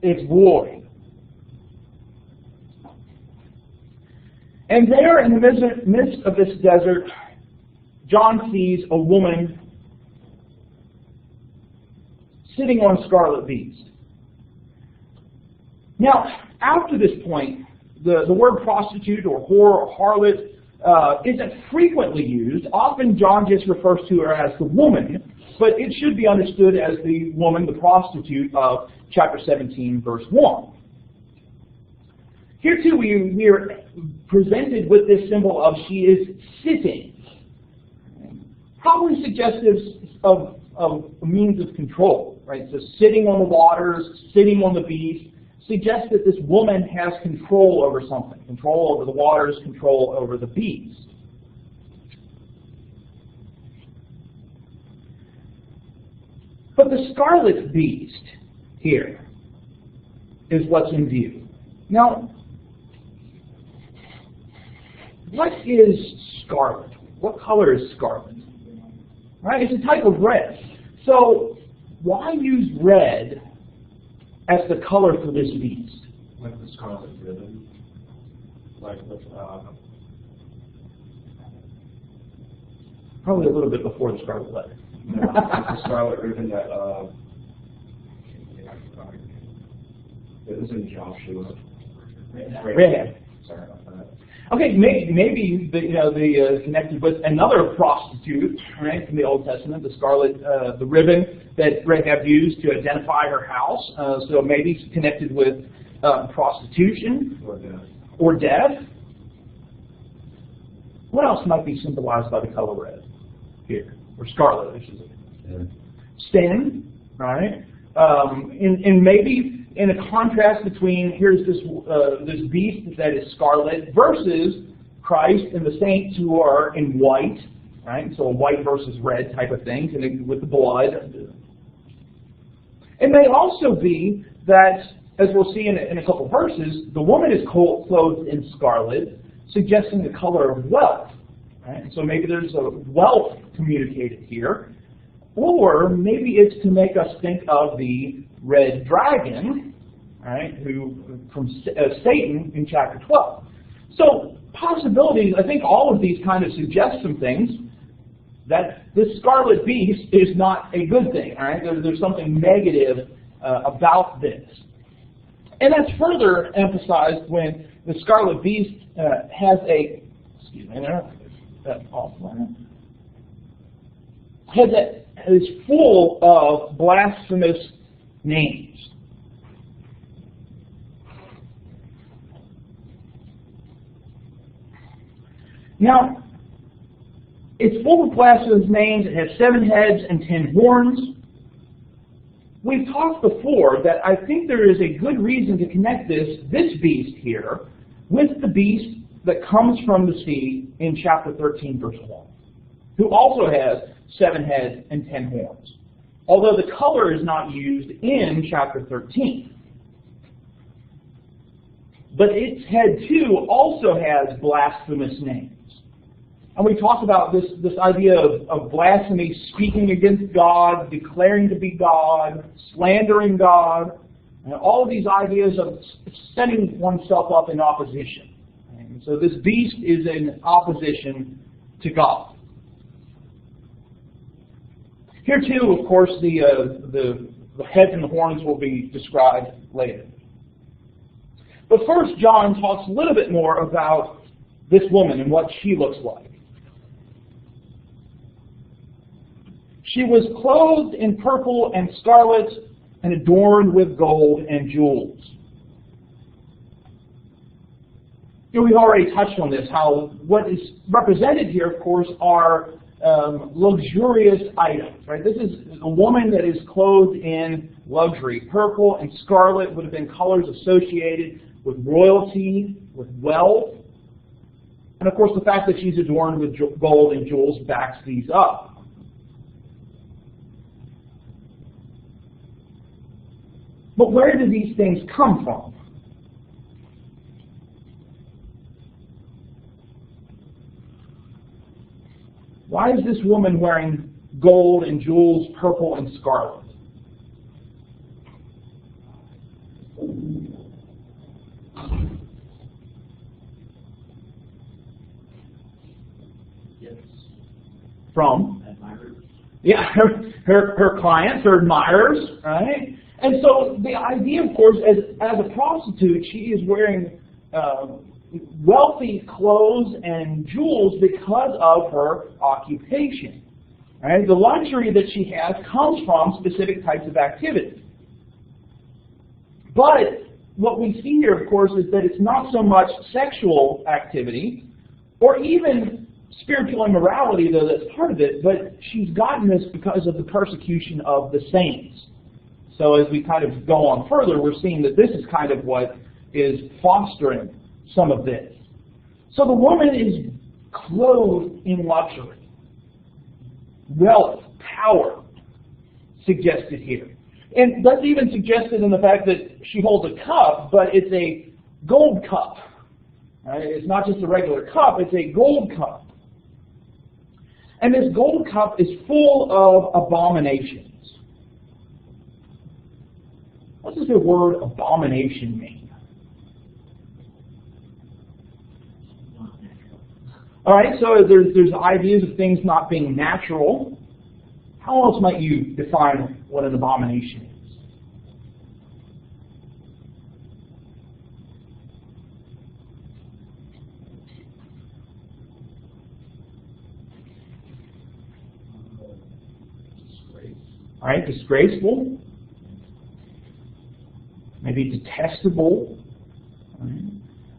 It's void. And there in the midst of this desert, John sees a woman sitting on a scarlet beast. Now, after this point, the word prostitute or whore or harlot isn't frequently used. Often John just refers to her as the woman, but it should be understood as the woman, the prostitute of chapter 17, verse 1. Here too we are presented with this symbol of she is sitting, probably suggestive of a means of control, right? So sitting on the waters, sitting on the beast, suggests that this woman has control over something, control over the waters, control over the beast. But the scarlet beast here is what's in view. Now, what is scarlet? What color is scarlet? Right? It's a type of red. So why use red as the color for this beast? Like the scarlet ribbon. Like with probably a little bit before the scarlet letter. the scarlet ribbon that it was in Joshua. Red. Sorry about that. Okay, maybe the connected with another prostitute, right, from the Old Testament, the scarlet, the ribbon that Rahab used to identify her house. So maybe it's connected with prostitution or death. What else might be symbolized by the color red here, or scarlet, I should say? Sin, right? And maybe in a contrast between here's this beast that is scarlet versus Christ and the saints who are in white, right? So a white versus red type of thing, connected with the blood. It may also be that, as we'll see in a couple verses, the woman is clothed in scarlet, suggesting the color of wealth. Right? So maybe there's a wealth communicated here. Or maybe it's to make us think of the red dragon, right, who from Satan in chapter 12. So possibilities, I think all of these kind of suggest some things, that this scarlet beast is not a good thing. Right? There's something negative about this. And that's further emphasized when the scarlet beast has a, is full of blasphemous names. Now, it's full of blasphemous names. It has 7 heads and 10 horns. We've talked before that I think there is a good reason to connect this beast here with the beast that comes from the sea in chapter 13, verse 1, who also has 7 heads and 10 horns, although the color is not used in chapter 13. But its head, too, also has blasphemous names. And we talked about this idea of blasphemy, speaking against God, declaring to be God, slandering God, and all of these ideas of setting oneself up in opposition. And so this beast is in opposition to God. Here too, of course, the heads and the horns will be described later. But first, John talks a little bit more about this woman and what she looks like. She was clothed in purple and scarlet and adorned with gold and jewels. We've already touched on this, how what is represented here, of course, are luxurious items. Right? This is a woman that is clothed in luxury. Purple and scarlet would have been colors associated with royalty, with wealth. And of course, the fact that she's adorned with gold and jewels backs these up. But where do these things come from? Why is this woman wearing gold and jewels, purple and scarlet? from? Admirers. Yeah, her clients, her admirers, right? And so the idea, of course, as a prostitute, she is wearing wealthy clothes and jewels because of her occupation. Right? The luxury that she has comes from specific types of activity. But what we see here, of course, is that it's not so much sexual activity or even spiritual immorality, though that's part of it, but she's gotten this because of the persecution of the saints. So as we kind of go on further, we're seeing that this is kind of what is fostering some of this. So the woman is clothed in luxury. Wealth, power, suggested here. And that's even suggested in the fact that she holds a cup, but it's a gold cup. Right? It's not just a regular cup, it's a gold cup. And this gold cup is full of abominations. What does the word abomination mean? All right, so there's ideas of things not being natural. How else might you define what an abomination is? All right, disgraceful. Maybe detestable.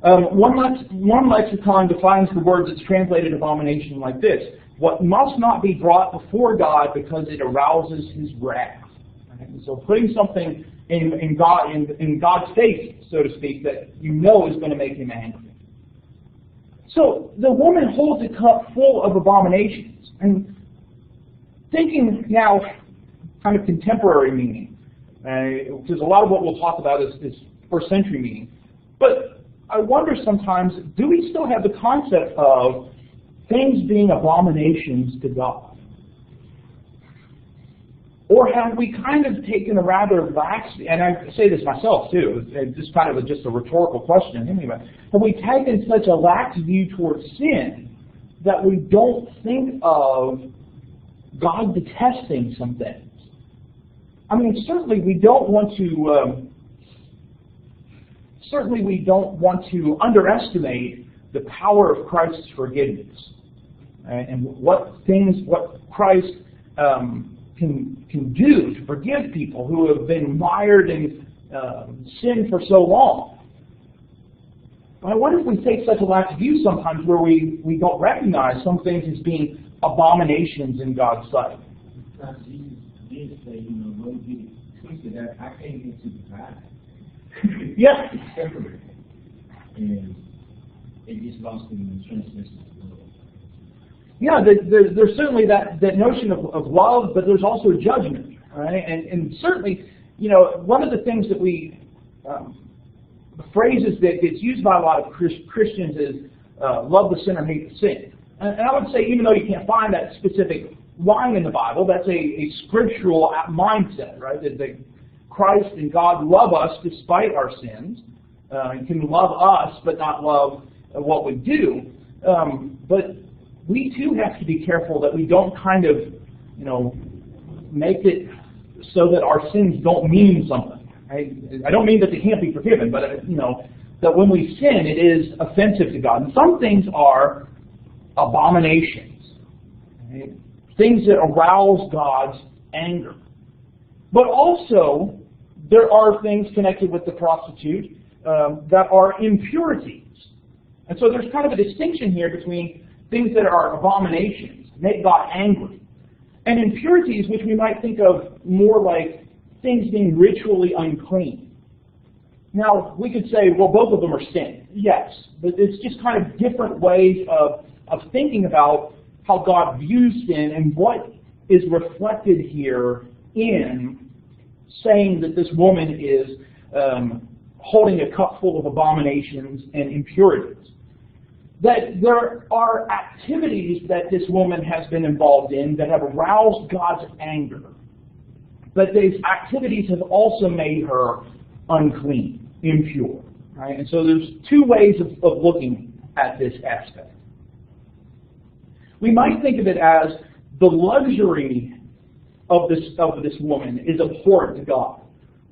One lexicon defines the word that's translated abomination like this: what must not be brought before God because it arouses His wrath. Right? So putting something in God's face, so to speak, that you know is going to make Him angry. So the woman holds a cup full of abominations. And thinking now kind of contemporary meaning, because a lot of what we'll talk about is first century meaning. But I wonder sometimes, do we still have the concept of things being abominations to God? Or have we kind of taken a rather lax, and I say this myself too, it's just kind of just a rhetorical question anyway, have we taken such a lax view towards sin that we don't think of God detesting some things? I mean, certainly we don't want to underestimate the power of Christ's forgiveness, and what Christ can do to forgive people who have been mired in sin for so long. But I wonder if we take such a lax view sometimes where we don't recognize some things as being abominations in God's sight. Jesus say, don't get twisted. I can't get too bad. Yeah. It's temporary. And it gets lost in the transmission of the world. Yeah, there's certainly that notion of love, but there's also judgment, right? And certainly, one of the things that phrases that gets used by a lot of Christians is love the sinner, hate the sin. And I would say, even though you can't find that specific line in the Bible, that's a scriptural mindset, right? That Christ and God love us despite our sins, and can love us but not love what we do. But we too have to be careful that we don't kind of, make it so that our sins don't mean something. I don't mean that they can't be forgiven, but that when we sin, it is offensive to God. And some things are abominations, right? Things that arouse God's anger. But also, there are things connected with the prostitute that are impurities. And so there's kind of a distinction here between things that are abominations, make God angry, and impurities, which we might think of more like things being ritually unclean. Now, we could say, well, both of them are sin. Yes, but it's just kind of different ways of thinking about how God views sin and what is reflected here in saying that this woman is holding a cup full of abominations and impurities. That there are activities that this woman has been involved in that have aroused God's anger. But these activities have also made her unclean, impure. Right? And so there's two ways of looking at this aspect. We might think of it as the luxury of this woman is abhorrent to God,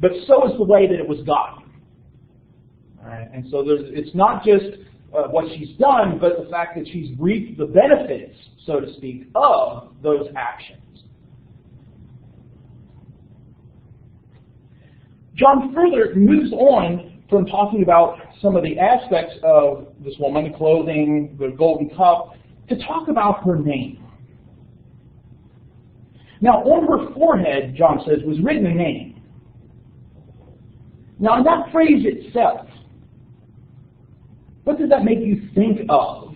but so is the way that it was gotten. All right? And so it's not just what she's done, but the fact that she's reaped the benefits, so to speak, of those actions. John further moves on from talking about some of the aspects of this woman, the clothing, the golden cup, to talk about her name. Now, on her forehead, John says, was written a name. Now, in that phrase itself, what does that make you think of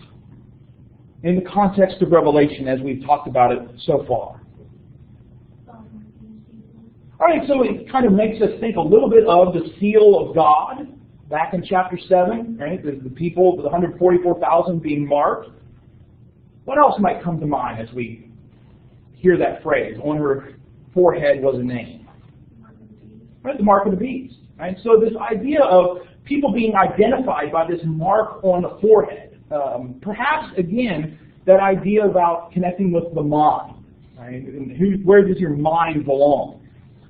in the context of Revelation as we've talked about it so far? All right, so it kind of makes us think a little bit of the seal of God back in chapter 7, right? The people, the 144,000 being marked. What else might come to mind as we hear that phrase? On her forehead was a name. Right, the mark of the beast. Right? So this idea of people being identified by this mark on the forehead. Perhaps, again, that idea about connecting with the mind. Right? And where does your mind belong?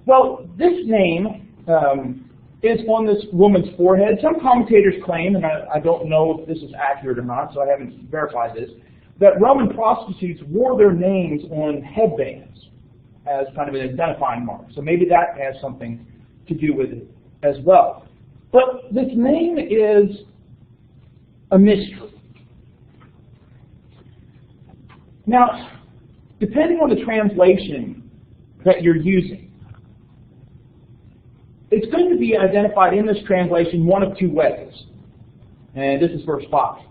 Well, this name is on this woman's forehead. Some commentators claim, and I don't know if this is accurate or not, so I haven't verified this, that Roman prostitutes wore their names on headbands as kind of an identifying mark. So maybe that has something to do with it as well. But this name is a mystery. Now, depending on the translation that you're using, it's going to be identified in this translation one of two ways. And this is verse 5.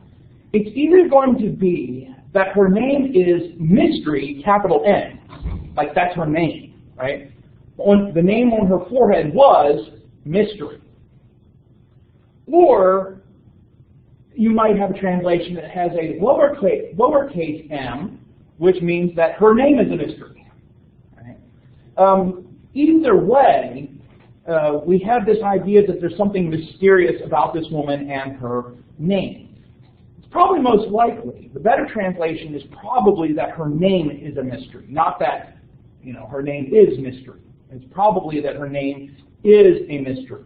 It's either going to be that her name is Mystery, capital N, like that's her name, right? The name on her forehead was Mystery. Or you might have a translation that has a lowercase m, which means that her name is a mystery. Right? Either way, we have this idea that there's something mysterious about this woman and her name. It's probably most likely, the better translation is probably that her name is a mystery, not that, her name is mystery. It's probably that her name is a mystery.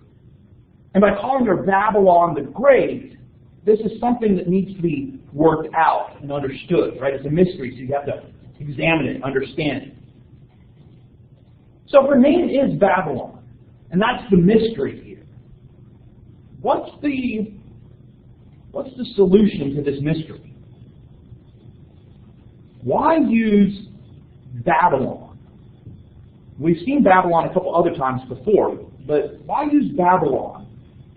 And by calling her Babylon the Great, this is something that needs to be worked out and understood, right? It's a mystery, so you have to examine it, understand it. So her name is Babylon. And that's the mystery here. What's the solution to this mystery? Why use Babylon? We've seen Babylon a couple other times before, but why use Babylon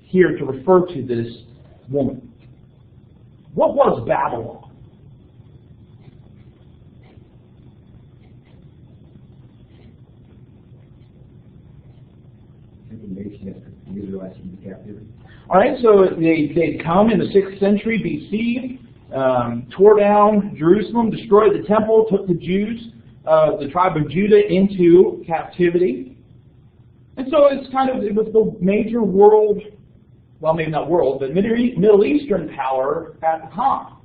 here to refer to this woman? What was Babylon? All right, so they'd come in the 6th century BC, tore down Jerusalem, destroyed the temple, took the Jews, the tribe of Judah, into captivity. And so it was the major world, well, maybe not world, but Middle Eastern power at the time.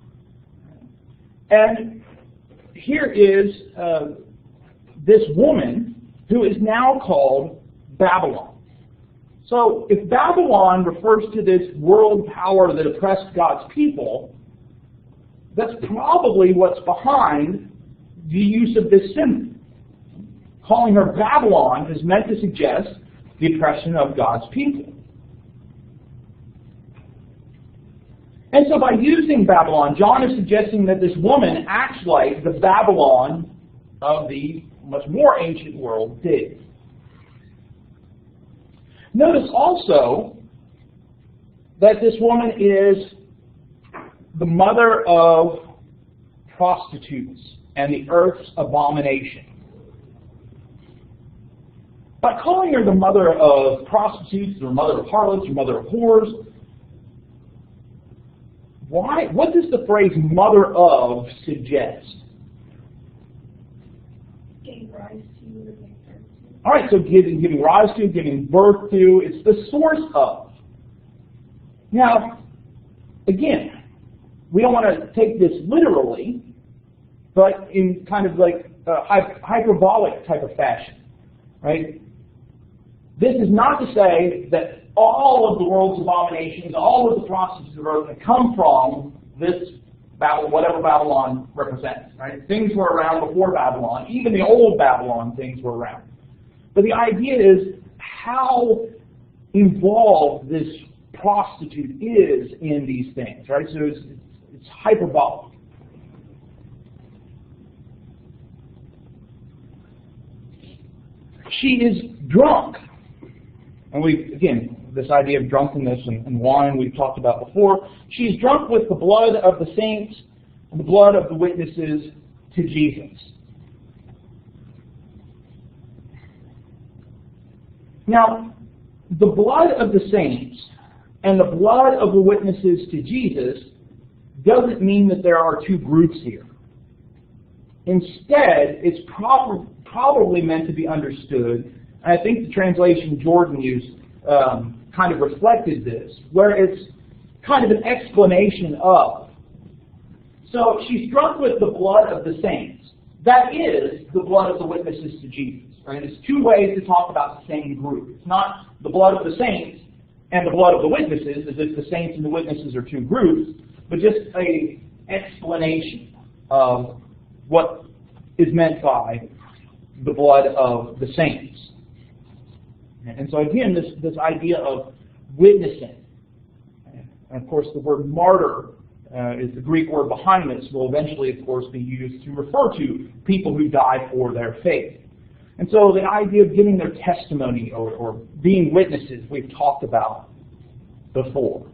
And here is this woman who is now called Babylon. So if Babylon refers to this world power that oppressed God's people, that's probably what's behind the use of this symbol. Calling her Babylon is meant to suggest the oppression of God's people. And so by using Babylon, John is suggesting that this woman acts like the Babylon of the much more ancient world did. Notice also that this woman is the mother of prostitutes and the earth's abomination. By calling her the mother of prostitutes, or mother of harlots, or mother of whores, what does the phrase mother of suggest? Gave rise to. All right, so giving rise to, giving birth to, it's the source of. Now, again, we don't want to take this literally, but in kind of like hyperbolic type of fashion, right? This is not to say that all of the world's abominations, all of the prostitutes of earth come from this Babylon, whatever Babylon represents, right? Things were around before Babylon. Even the old Babylon things were around. But the idea is how involved this prostitute is in these things, right? So it's hyperbolic. She is drunk. And this idea of drunkenness and wine we've talked about before. She is drunk with the blood of the saints and the blood of the witnesses to Jesus. Now, the blood of the saints and the blood of the witnesses to Jesus doesn't mean that there are two groups here. Instead, it's probably meant to be understood, and I think the translation Jordan used kind of reflected this, where it's kind of an explanation of. So she's drunk with the blood of the saints. That is the blood of the witnesses to Jesus. Right? It's two ways to talk about the same group. It's not the blood of the saints and the blood of the witnesses, as if the saints and the witnesses are two groups, but just an explanation of what is meant by the blood of the saints. And so again, this idea of witnessing, and of course the word martyr is the Greek word behind this, will eventually of course be used to refer to people who die for their faith. And so the idea of giving their testimony or being witnesses we've talked about before.